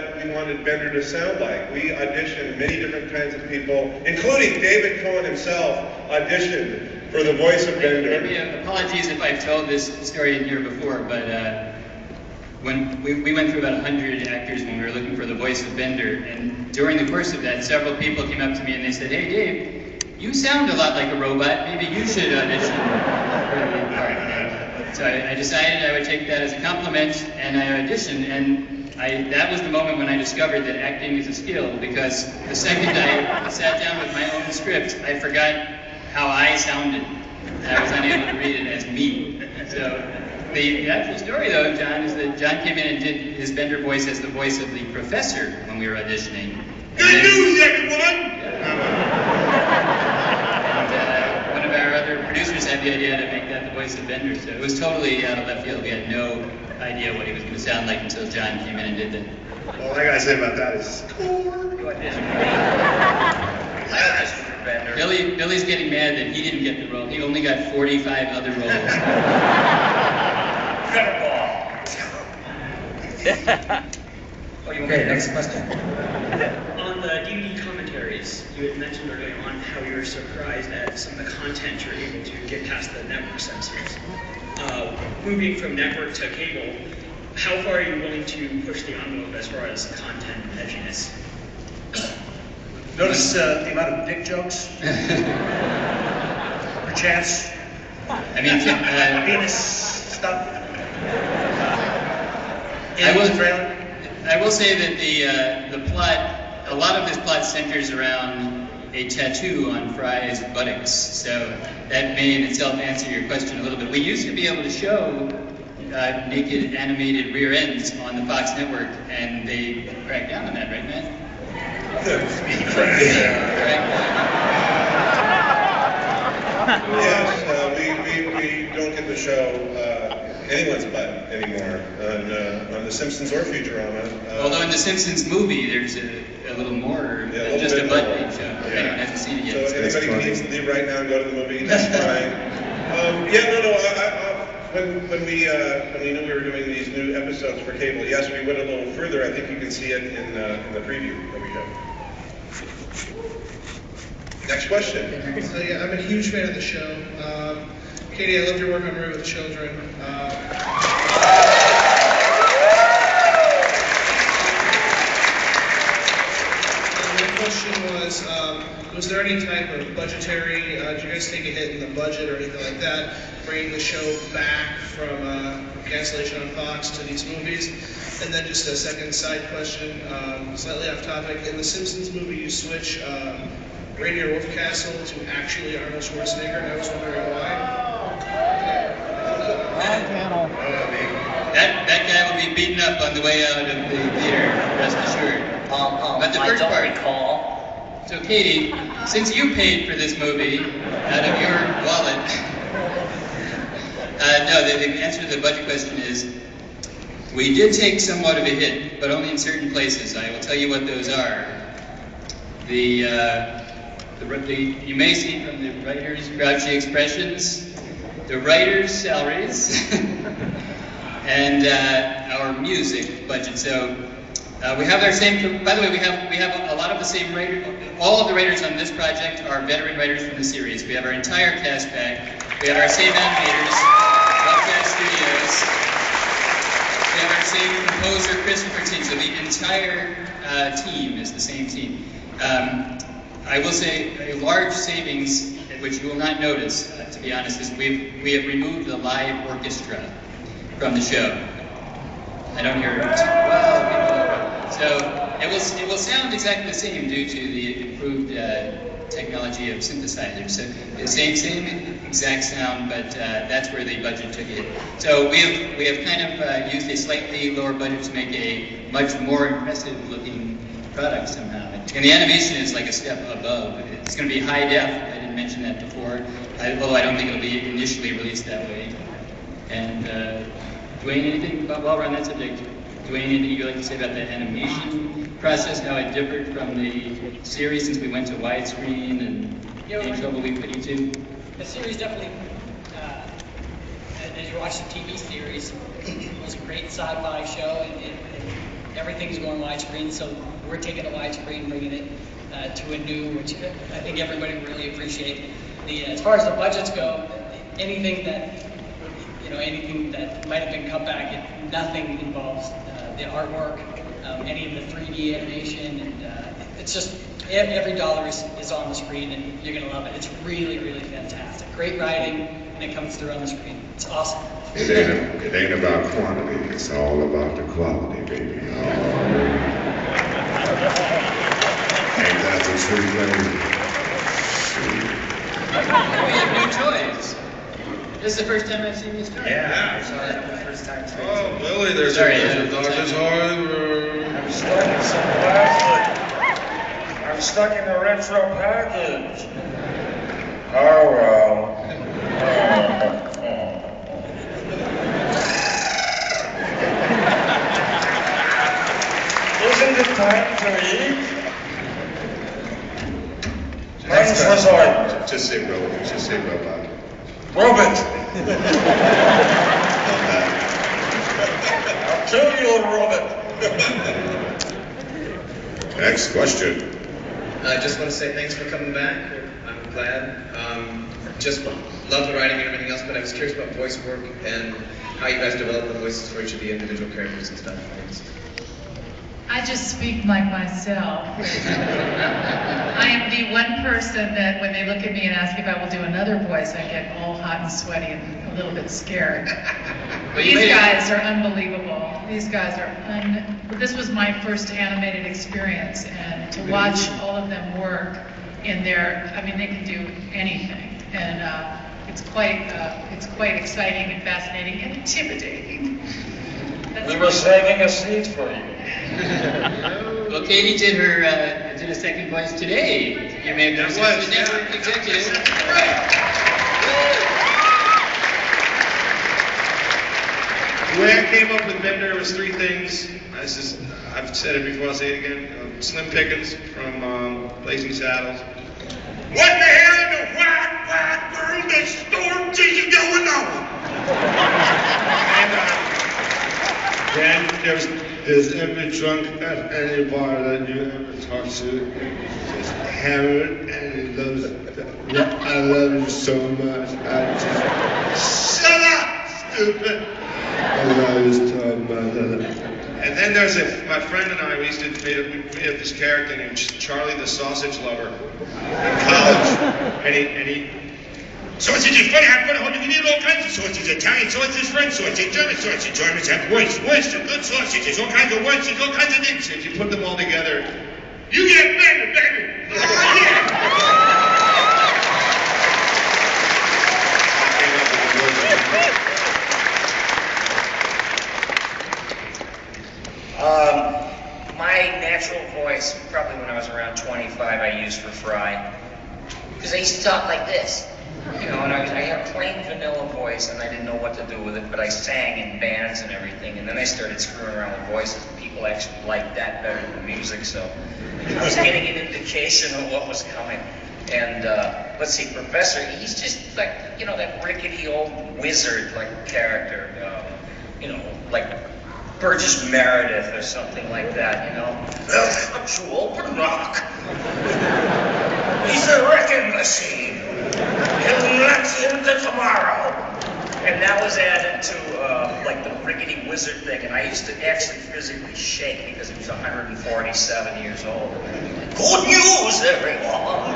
what we wanted Bender to sound like. We auditioned many different kinds of people, including David Cohen himself auditioned for the voice of Bender. Apologies if I've told this story in here before, but when we went through about 100 actors when we were looking for the voice of Bender, and during the course of that, several people came up to me and they said, "Hey Dave, you sound a lot like a robot, maybe you should audition for the part." So I decided I would take that as a compliment, and I auditioned, and that was the moment when I discovered that acting is a skill, because the second I sat down with my own script, I forgot how I sounded. I was unable to read it as me. So the actual story, though, John, is that John came in and did his Bender voice as the voice of the professor when we were auditioning. Good news, everyone! One of our other producers had the idea to make that the voice of Bender, so it was totally out of left field. We had no idea what he was going to sound like until John came in and did that. All I gotta say about that is, Billy's getting mad that he didn't get the role. He only got 45 other roles. Okay, next question. On the DVD commentaries, you had mentioned earlier on how you were surprised at some of the content you're able to get past the network censors. Moving from network to cable, how far are you willing to push the envelope as far as content edginess? Notice the amount of dick jokes? Perchance? I mean, penis stuff? I will say that the plot, a lot of this plot centers around a tattoo on Fry's buttocks, so that may in itself answer your question a little bit. We used to be able to show naked animated rear ends on the Fox network, and they cracked down on that, right, Matt? Yes, we don't get to show anyone's butt anymore on The Simpsons or Futurama. Although in The Simpsons movie, there's a little more than just a butt being shown. Yeah. Anyone hasn't seen it yet. So anybody who needs to leave right now and go to the movie, that's fine. When we knew we were doing these new episodes for cable, yes, we went a little further. I think you can see it in the preview that we have. Next question. So yeah, I'm a huge fan of the show. Katie, I loved your work on Married with Children. My question was there any type of budgetary, did you guys take a hit in the budget or anything like that, bringing the show back from cancellation on Fox to these movies? And then just a second side question, slightly off topic. In the Simpsons movie, you switch Rainier Wolfcastle to actually Arnold Schwarzenegger, and I was wondering why. That guy will be beaten up on the way out of the theater, rest assured. But the first part. Recall. So Katie, since you paid for this movie out of your wallet, no, the answer to the budget question is, we did take somewhat of a hit, but only in certain places. I will tell you what those are. You may see from the writers' grouchy expressions, the writers' salaries, and our music budget. So we have our same. By the way, we have a lot of the same writers. All of the writers on this project are veteran writers from the series. We have our entire cast back. We have our same animators, Broadcast Studios. We have our same composer, Christopher Team. So the entire team is the same team. I will say a large savings, which you will not notice, to be honest, is we have removed the live orchestra from the show. I don't hear it. Well, so it will sound exactly the same due to the improved technology of synthesizers. So the same exact sound, but that's where the budget took it. So we have kind of used a slightly lower budget to make a much more impressive looking product somehow. And the animation is like a step above. It's going to be high def. I didn't mention that before, although I don't think it'll be initially released that way. And Dwayne, anything while we're on that subject? Dwayne, anything you'd like to say about the animation process, how it differed from the series since we went to widescreen and the trouble we put you to? The series definitely, as you watch the TV series, was a great sci-fi show. It everything's going widescreen, so we're taking a widescreen, bringing it to a new, which I think everybody really appreciate. As far as the budgets go, anything that might have been cut back, nothing involves the artwork, any of the 3D animation, and it's just every dollar is on the screen, and you're gonna love it. It's really, really fantastic. Great writing, and it comes through on the screen. It's awesome. It ain't about quantity, it's all about the quality, baby. Oh. Ain't that the truth, baby? We have new toys. This is the first time I've seen these toys. Yeah, I saw that for the first time too. Oh, Billy, there's Sorry, a Dodgers I'm stuck in some package. I'm stuck in a retro package. Oh well. Isn't it time to eat? Hans Resort. Just say robot. Just say robot. Robot. I'll kill you, Robot. Next question. I just want to say thanks for coming back. I'm glad. Just love the writing and everything else, but I was curious about voice work and how you guys develop the voices for each of the individual characters and stuff. Thanks. I just speak like myself. I am the one person that when they look at me and ask if I will do another voice, I get all hot and sweaty and a little bit scared. These guys are unbelievable. These guys are this was my first animated experience, and to watch all of them work in their, I mean, they can do anything, and it's quite exciting and fascinating and intimidating. We were saving a seat for you. Well, Katie did a second voice today. You may have noticed as the network executive. The way I came up with Bender was three things. I've said it before, I'll say it again. Slim Pickens from Blazing Saddles. What the hell in the wide world is storm season going on? And then there's every drunk at any bar that you ever talk to. Just hammered, and he loves it. I love you so much. Shut up, stupid. I love you so much. And then there's my friend and I, we made up this character named Charlie the Sausage Lover in college. And he sausage is funny, I'm gonna you need all kinds of sausages. Italian sausage, French sausage, German sausage. Germans have Worcester, good sausages, all kinds of Worcesters, all kinds of things. If you put them all together, you get better, baby. Oh, yeah. My natural voice, probably when I was around 25, I used for Fry. Because I used to talk like this. You know, and I had a plain vanilla voice, and I didn't know what to do with it, but I sang in bands and everything, and then I started screwing around with voices, and people actually liked that better than music, so I was getting an indication of what was coming. And let's see, Professor, he's just like, you know, that rickety old wizard-like character, you know, like Burgess Meredith or something like that, you know. Welcome to Open Rock. He's a wrecking machine. He'll let into tomorrow. And that was added to like the rickety wizard thing, and I used to actually physically shake because he was 147 years old. Good news, everyone!